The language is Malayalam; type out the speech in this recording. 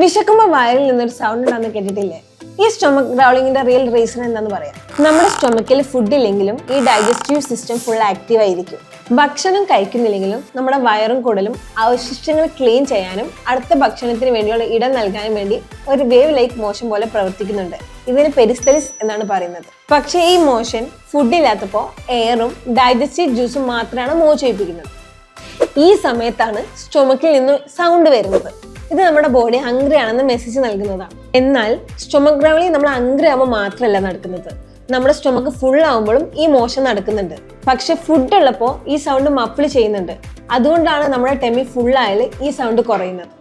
വിശക്കുമ്പോൾ വയറിൽ നിന്നൊരു സൗണ്ട് ഉണ്ടാകുന്ന കേട്ടിട്ടില്ലേ? ഈ സ്റ്റൊമക് ഗ്രൗളിങ്ങിന്റെ റിയൽ റീസൺ എന്താന്ന് പറയാം. നമ്മുടെ സ്റ്റൊമക്കിൽ ഫുഡ് ഇല്ലെങ്കിലും ഈ ഡൈജസ്റ്റീവ് സിസ്റ്റം ഫുൾ ആക്റ്റീവ് ആയിരിക്കും. ഭക്ഷണം കഴിക്കുന്നില്ലെങ്കിലും നമ്മുടെ വയറും കുടലും അവശിഷ്ടങ്ങൾ ക്ലീൻ ചെയ്യാനും അടുത്ത ഭക്ഷണത്തിന് വേണ്ടിയുള്ള ഇടം നൽകാനും വേണ്ടി ഒരു വേവ് ലൈക്ക് മോഷൻ പോലെ പ്രവർത്തിക്കുന്നുണ്ട്. ഇതിന് പെരിസ്റ്റലിസ് എന്നാണ് പറയുന്നത്. പക്ഷേ ഈ മോഷൻ ഫുഡ് ഇല്ലാത്തപ്പോൾ എയറും ഡൈജസ്റ്റീവ് ജ്യൂസും മാത്രമാണ് മൂവ് ചെയ്യിപ്പിക്കുന്നത്. ഈ സമയത്താണ് സ്റ്റൊമക്കിൽ നിന്ന് സൗണ്ട് വരുന്നത്. ഇത് നമ്മുടെ ബോഡി ഹംഗ്രി ആണെന്ന് മെസ്സേജ് നൽകുന്നതാണ്. എന്നാൽ സ്റ്റൊമക് ഗ്രൗളിംഗ് നമ്മൾ ഹംഗ്രി ആവുമ്പോൾ മാത്രമല്ല നടക്കുന്നത്, നമ്മുടെ സ്റ്റൊമക്ക് ഫുൾ ആവുമ്പോഴും ഈ മോഷൻ നടക്കുന്നുണ്ട്. പക്ഷെ ഫുഡ് ഉള്ളപ്പോൾ ഈ സൗണ്ട് മഫിൾ ചെയ്യുന്നുണ്ട്. അതുകൊണ്ടാണ് നമ്മുടെ ടെമ്മി ഫുൾ ആയാൽ ഈ സൗണ്ട് കുറയുന്നത്.